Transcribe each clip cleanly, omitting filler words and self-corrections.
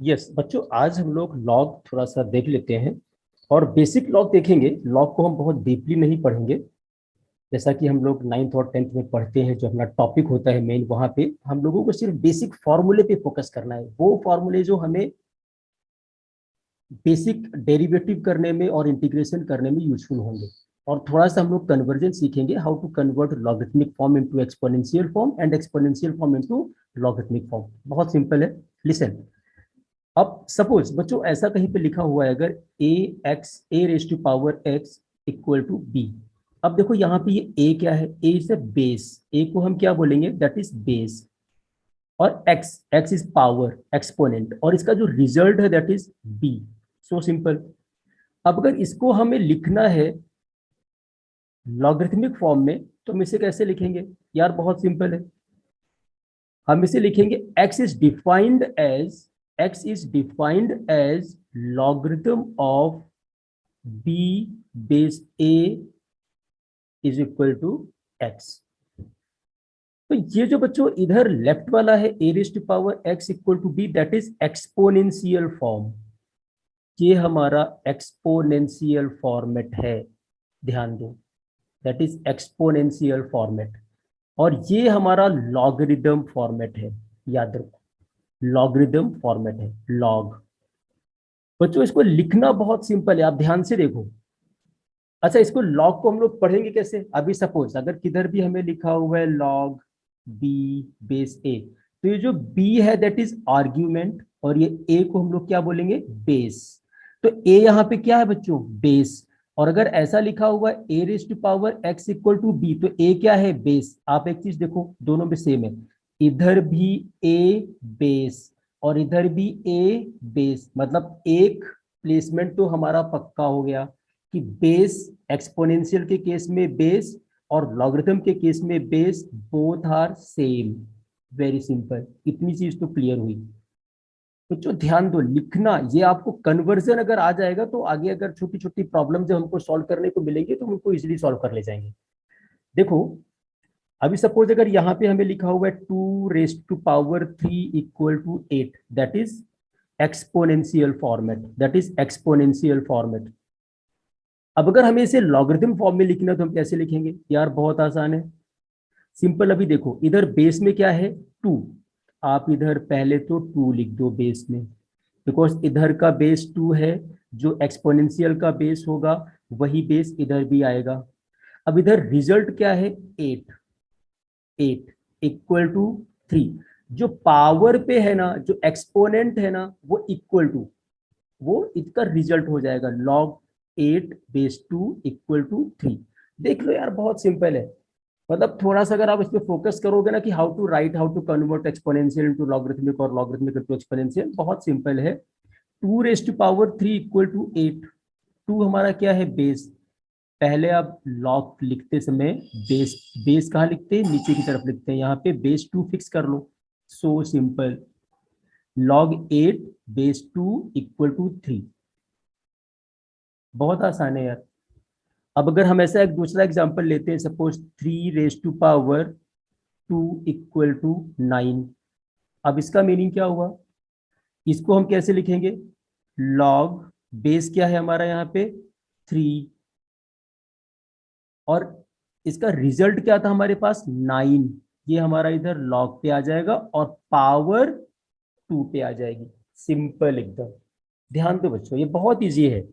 Yes बच्चों, आज हम लोग लॉग थोड़ा सा देख लेते हैं और बेसिक लॉग देखेंगे। लॉग को हम बहुत डीपली नहीं पढ़ेंगे, जैसा कि हम लोग 9th और 10th में पढ़ते हैं। जो अपना टॉपिक होता है मेन, वहाँ पे हम लोगों को सिर्फ बेसिक फॉर्मूले पे फोकस करना है। वो फॉर्मूले जो हमें बेसिक डेरिवेटिव करने में और इंटीग्रेशन करने में यूजफुल होंगे। और थोड़ा सा हम लोग कन्वर्जन सीखेंगे, how to convert logarithmic form into exponential form and exponential form into logarithmic form. बहुत सिंपल है, लिसन। अब सपोज बच्चों ऐसा कहीं पे लिखा हुआ है, अगर a raise to power x equal to b. अब देखो यहाँ पे ये ए क्या है, ए इज बेस। ए को हम क्या बोलेंगे, दैट इज बेस। और X, X is power exponent, और इसका जो रिजल्ट है that is B. So simple. अब अगर इसको हमें लिखना है लॉगरिथमिक फॉर्म में, तो हम इसे कैसे लिखेंगे यार? बहुत सिंपल है। हम इसे लिखेंगे x is defined as logarithm of b base a is equal to x। तो ये जो बच्चों इधर लेफ्ट वाला है a raise to power x equal to b, that is exponential form. ये हमारा एक्सपोनेंशियल फॉर्मेट है, ध्यान दो। That is exponential format. और ये हमारा लॉगरिदम फॉर्मेट है, याद रखो। लॉगरिदम फॉर्मेट है, लॉग। बच्चों इसको लिखना बहुत सिंपल है, आप ध्यान से देखो। अच्छा, इसको लॉग को हम लोग पढ़ेंगे कैसे? अभी सपोज अगर किधर भी हमें लिखा हुआ है लॉग बी बेस ए, तो ये जो बी है दैट इज आर्ग्यूमेंट, और ये ए को हम लोग क्या बोलेंगे, बेस। तो ए यहाँ पे क्या है बच्चों, बेस। और अगर ऐसा लिखा हुआ है a raise to power x equal to b, तो ए क्या है, बेस। आप एक चीज देखो, दोनों में सेम है। इधर भी ए बेस और इधर भी ए बेस, मतलब एक प्लेसमेंट तो हमारा पक्का हो गया कि बेस एक्सपोनेंशियल के केस में बेस और लॉगरिथम के केस में base, both are same. Very simple, इतनी चीज तो क्लियर हुई। तो जो ध्यान दो, लिखना, ये आपको कन्वर्जन अगर आ जाएगा तो आगे अगर छोटी छोटी प्रॉब्लम जो हमको सॉल्व करने को मिलेंगे तो हम उनको इजिली सॉल्व कर ले जाएंगे। देखो, अभी सपोज अगर यहाँ पे हमें लिखा हुआ है 2 raised to power 3 equal to 8, that is exponential format, that is exponential format. अब अगर हमें इसे लॉगरिथम फॉर्म में लिखना तो हम कैसे लिखेंगे यार? बहुत आसान है, सिंपल। अभी देखो इधर बेस में क्या है, 2। आप इधर पहले तो 2 लिख दो बेस में, बिकॉज इधर का बेस 2 है। जो एक्सपोनेंशियल का बेस होगा वही बेस इधर भी आएगा। अब इधर रिजल्ट क्या है, 8। 8 इक्वल टू 3। जो पावर पे है ना, जो एक्सपोनेंट है ना, वो इक्वल टू, वो इसका रिजल्ट हो जाएगा लॉग 8 बेस 2 इक्वल टू 3। देख लो यार, बहुत सिंपल है। मतलब थोड़ा सा अगर आप इस पे फोकस करोगे ना कि how to write, how to convert exponential into logarithmic और लॉगरिथमिक इनटू एक्सपोनेंशियल, बहुत सिंपल है। 2 raised to power 3 equal to 8। 2 हमारा क्या है, बेस। पहले आप लॉग लिखते समय बेस, बेस कहाँ लिखते हैं, नीचे की तरफ लिखते हैं। यहाँ पे बेस 2 फिक्स कर लो। So simple, log 8 base 2 equal to 3। बहुत आसान है यार। अब अगर हम ऐसा एक दूसरा एग्जांपल लेते हैं, suppose 3 raised to power 2 equal to 9। अब इसका मीनिंग क्या हुआ? इसको हम कैसे लिखेंगे? लॉग बेस क्या है हमारा यहाँ पे, 3, और इसका रिजल्ट क्या था हमारे पास, 9। ये हमारा इधर लॉग पे आ जाएगा और पावर 2 पे आ जाएगी। सिंपल एकदम। ध्यान दो बच्चों, ये बहुत इजी है।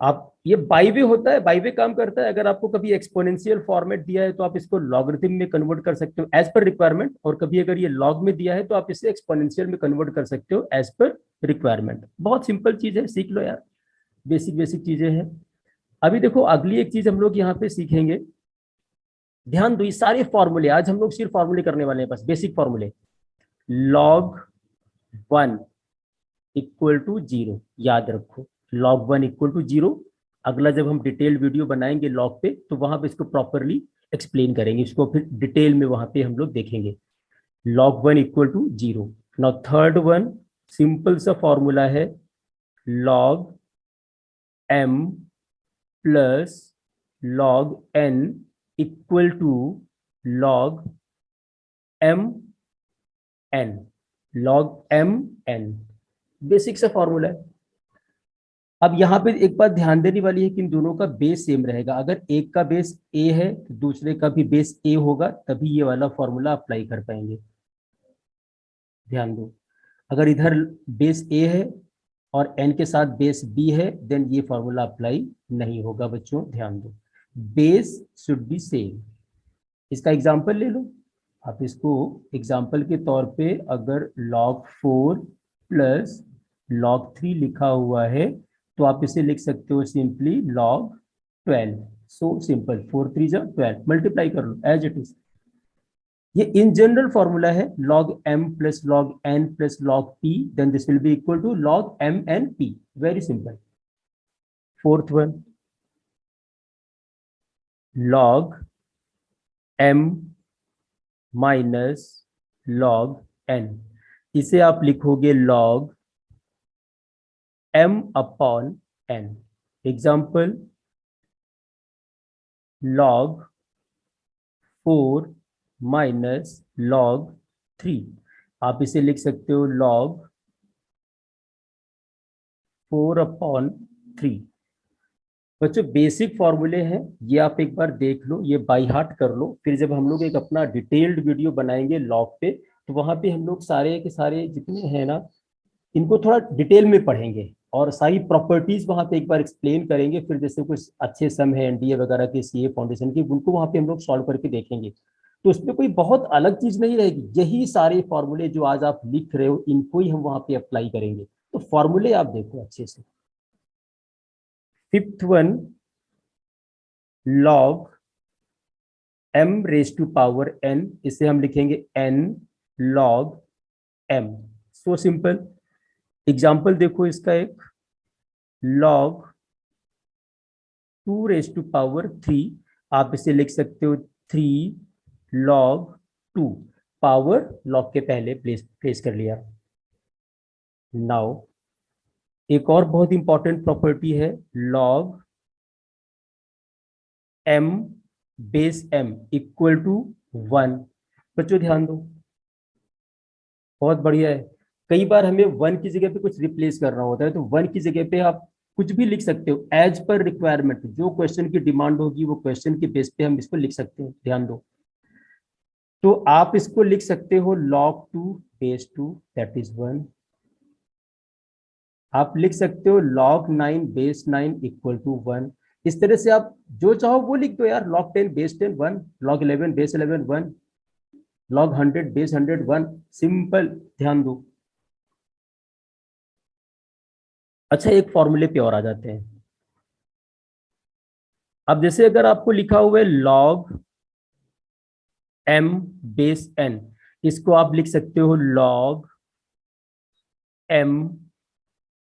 आप, ये बाई वे होता है, बाई वे काम करता है। अगर आपको कभी एक्सपोनेंशियल फॉर्मेट दिया है तो आप इसको लॉगरिथम में कन्वर्ट कर सकते हो एज पर रिक्वायरमेंट, और कभी अगर ये लॉग में दिया है तो आप इसे एक्सपोनेंशियल में कन्वर्ट कर सकते हो एज पर रिक्वायरमेंट। बहुत सिंपल चीज है, सीख लो यार। बेसिक बेसिक चीजें हैं। अभी देखो अगली एक चीज हम लोग यहाँ पे सीखेंगे। ध्यान दो, ये सारे फॉर्मूले आज हम लोग सिर्फ फॉर्मूले करने वाले हैं, बस बेसिक फॉर्मूले। log 1 इक्वल टू 0, याद रखो। log 1 equal to 0। अगला जब हम डिटेल वीडियो बनाएंगे लॉग पे, तो वहां पे इसको प्रॉपरली एक्सप्लेन करेंगे, इसको फिर डिटेल में वहां पे हम लोग देखेंगे। log 1 equal to 0। Now third one, simple सा फॉर्मूला है, log m plus log n equal to log m n। log m n। Basic सा फॉर्मूला है। अब यहाँ पे एक बात ध्यान देने वाली है कि इन दोनों का बेस सेम रहेगा। अगर एक का बेस ए है तो दूसरे का भी बेस ए होगा, तभी ये वाला फॉर्मूला अप्लाई कर पाएंगे। ध्यान दो, अगर इधर बेस ए है और एन के साथ बेस बी है, देन ये फॉर्मूला अप्लाई नहीं होगा बच्चों, ध्यान दो। Base should be same. इसका एग्जांपल ले लो आप। इसको एग्जांपल के तौर पे अगर log 4 प्लस log 3 लिखा हुआ है तो आप इसे लिख सकते हो simply log 12। So simple, 4 3 12, multiply कर लो एज इट इज। ये इन जनरल फॉर्मूला है, log m plus log n plus log p, then this will be equal to log m n p। Very simple. Fourth one, log m minus log n, इसे आप लिखोगे log m upon n। Example, log 4 minus log 3, आप इसे लिख सकते हो log 4 upon 3। बच्चों basic फॉर्मूले हैं, ये आप एक बार देख लो, ये बाई हार्ट कर लो। फिर जब हम लोग एक अपना डिटेल्ड वीडियो बनाएंगे लॉग पे, तो वहां पे हम लोग सारे के सारे जितने हैं ना, इनको थोड़ा डिटेल में पढ़ेंगे और सारी प्रॉपर्टीज वहां पे एक बार एक्सप्लेन करेंगे। फिर जैसे कुछ अच्छे सम है एनडीए वगैरह के, सीए फाउंडेशन के, उनको वहां पे हम लोग सॉल्व करके देखेंगे। तो उसमें कोई बहुत अलग चीज नहीं रहेगी, यही सारे फॉर्मूले जो आज आप लिख रहे हो इनको ही हम वहां पे अप्लाई करेंगे। तो फॉर्मूले आप देखो अच्छे से। Fifth one, log m raise to power n, इसे हम लिखेंगे n log m। So simple. Example देखो इसका एक, log 2 रेज टू पावर 3, आप इसे लिख सकते हो 3 log 2, पावर log के पहले प्लेस कर लिया। नाउ एक और बहुत इंपॉर्टेंट प्रॉपर्टी है, log m base m equal to 1। बच्चों ध्यान दो, बहुत बढ़िया है। कई बार हमें 1 की जगह पे कुछ रिप्लेस करना होता है, तो 1 की जगह पे आप कुछ भी लिख सकते हो एज पर रिक्वायरमेंट। जो क्वेश्चन की डिमांड होगी वो क्वेश्चन के बेस पे हम इसको लिख सकते हैं, ध्यान दो। तो आप इसको लिख सकते हो log 2 बेस 2, दैट इज 1। आप लिख सकते हो log 9 बेस 9 इक्वल टू 1। इस तरह से आप जो चाहो वो लिख दो यार, log 10 base 10 1, log 11 base 11 1, log 100 base 100 1, simple. ध्यान दो। अच्छा, एक फॉर्मूले पे और आ जाते हैं। अब जैसे अगर आपको लिखा हुआ है log m बेस n, इसको आप लिख सकते हो log m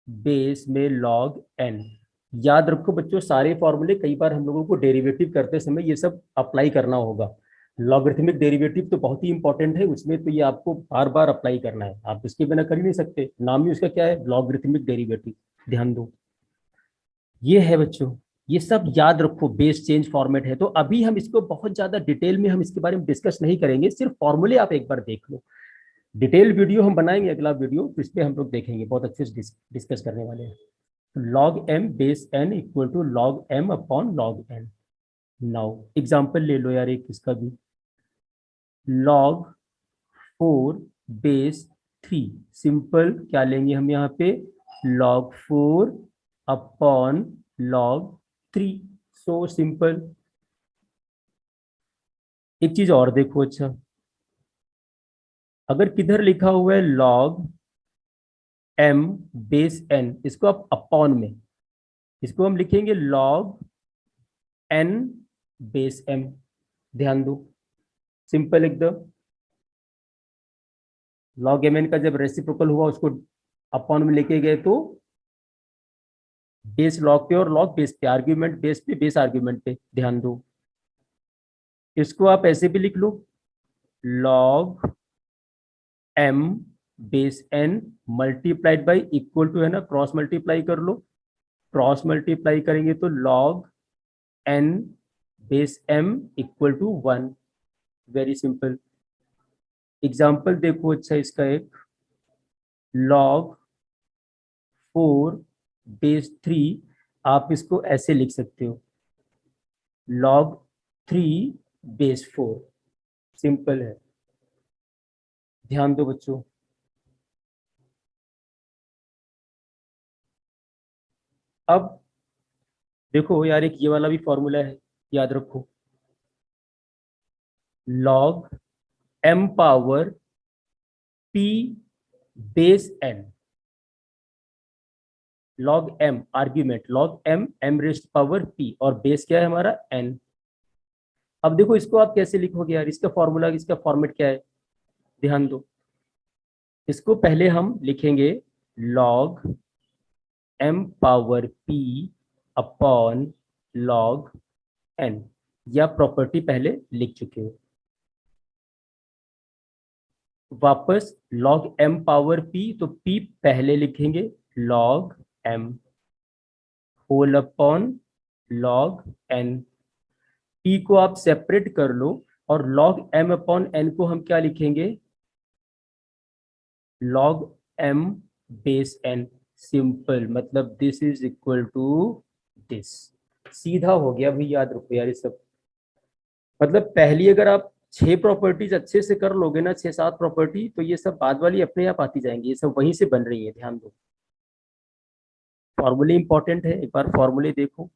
बेस में log n। याद रखो बच्चों, सारे फॉर्मूले कई बार हम लोगों को डेरिवेटिव करते समय ये सब अप्लाई करना होगा। लॉगरिथमिक डेरिवेटिव तो बहुत ही इंपॉर्टेंट है, उसमें तो ये आपको बार बार अप्लाई करना है, आप इसके बिना कर ही नहीं सकते। नाम ही उसका क्या है, लॉगरिथमिक डेरिवेटिव। ध्यान दो, ये है बच्चों, ये सब याद रखो, बेस चेंज फॉर्मेट है। तो अभी हम इसको बहुत ज्यादा डिटेल में हम इसके बारे में डिस्कस नहीं करेंगे, सिर्फ फॉर्मूले आप एक बार देख लो। डिटेल वीडियो हम बनाएंगे अगला वीडियो, तो इस पे हम लोग देखेंगे, बहुत अच्छे से डिस्कस करने वाले हैं। log m base n equal to log m upon log n। Now example ले लो यार एक इसका भी, log 4 बेस 3, सिंपल क्या लेंगे हम यहाँ पे, log 4 upon log 3। So simple. एक चीज और देखो, अच्छा अगर किधर लिखा हुआ है log m बेस n, इसको आप अपॉन में, इसको हम लिखेंगे log n बेस m। ध्यान दो, सिंपल एकदम। log mn का जब रेसिप्रोकल हुआ उसको अपॉन में लेके गए तो बेस लॉग पे और लॉग बेस पे, आर्ग्यूमेंट बेस पे बेस आर्ग्यूमेंट पे। ध्यान दो, इसको आप ऐसे भी लिख लो, log m base n multiplied by equal to, है ना, क्रॉस मल्टीप्लाई कर लो। क्रॉस मल्टीप्लाई करेंगे तो log n base m equal to 1। Very simple. Example देखो, अच्छा इसका एक, log 4/3, आप इसको ऐसे लिख सकते हो, log 3/4। सिंपल है, ध्यान दो बच्चों। अब देखो यार, एक ये वाला भी फॉर्मूला है, याद रखो, log m⁴ log m argument, log m⁴ और बेस क्या है हमारा n। अब देखो इसको आप कैसे लिखोगे यार, इसका फॉर्मूला, इसका फॉर्मेट क्या है, ध्यान दो। इसको पहले हम लिखेंगे log m⁴p upon log n, या प्रॉपर्टी पहले लिख चुके हो। वापस log m⁴p, तो p पहले लिखेंगे log m whole upon log n। p को आप सेपरेट कर लो, और log m अपॉन n को हम क्या लिखेंगे, log m⁴n। सिंपल, मतलब this is equal to this. सीधा हो गया भाई, याद रखो यार ये सब। मतलब पहली अगर आप 6 प्रॉपर्टीज अच्छे से कर लोगे ना, 6-7 प्रॉपर्टी, तो ये सब बाद वाली अपने आप आती जाएंगी, ये सब वहीं से बन रही है, ध्यान दो। फॉर्मूले इंपॉर्टेंट है, एक बार फॉर्मूले देखो।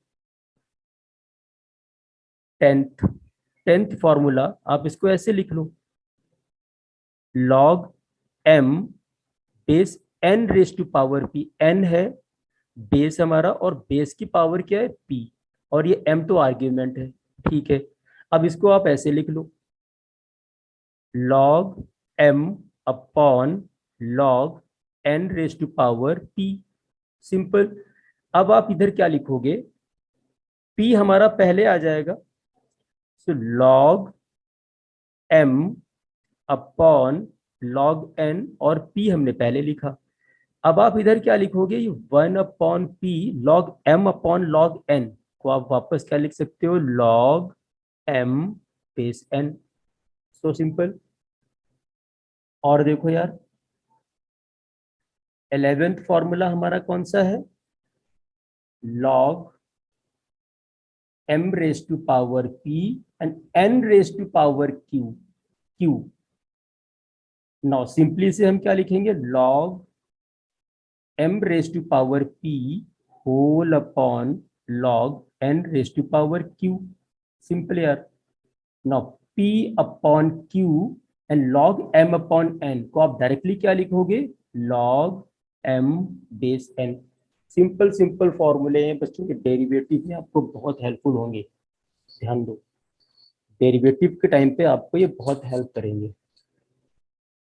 टेंथ टेंथ फॉर्मूला आप इसको ऐसे लिख लो, log m⁴n⁴p। n है बेस हमारा, और बेस की पावर क्या है p, और ये m तो आर्ग्यूमेंट है, ठीक है। अब इसको आप ऐसे लिख लो, log m upon log n⁴p। Simple. अब आप इधर क्या लिखोगे, p हमारा पहले आ जाएगा, तो log m upon log n, और p हमने पहले लिखा। अब आप इधर क्या लिखोगे, ये 1/p log m upon log n को आप वापस क्या लिख सकते हो, log m⁴n। So simple. और देखो यार, 11th फॉर्मूला हमारा कौन सा है, log m⁴p and n⁴q। Now simply से हम क्या लिखेंगे, log m⁴p whole upon log n⁴q। Simple यार। Now p upon q and log m upon n को आप डायरेक्टली क्या लिखोगे, log m⁴n। सिंपल सिंपल फॉर्मूले हैं बच्चों के, डेरिवेटिव में आपको बहुत हेल्पफुल होंगे, ध्यान दो। डेरिवेटिव के टाइम पे आपको ये बहुत हेल्प करेंगे।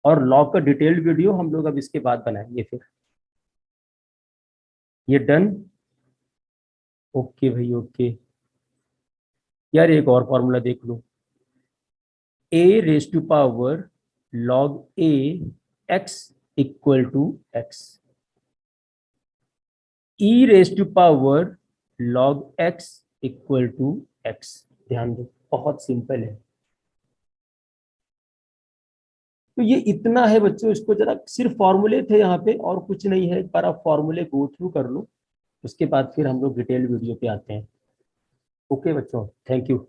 और लॉग का डिटेल्ड वीडियो हम लोग अब इसके बाद बनाएंगे फिर। ये डन, ओके भाई ओके। यार एक और फॉर्मूला देख लो, a⁴ log a x equal to x, e⁴ log x equal to x। ध्यान दो, बहुत सिंपल है। तो ये इतना है बच्चों, इसको जरा, सिर्फ फॉर्मूले थे यहाँ पे और कुछ नहीं है। एक बार आप फॉर्मूले गो थ्रू कर लो, उसके बाद फिर हम लोग डिटेल वीडियो पे आते हैं। ओके बच्चों, थैंक यू।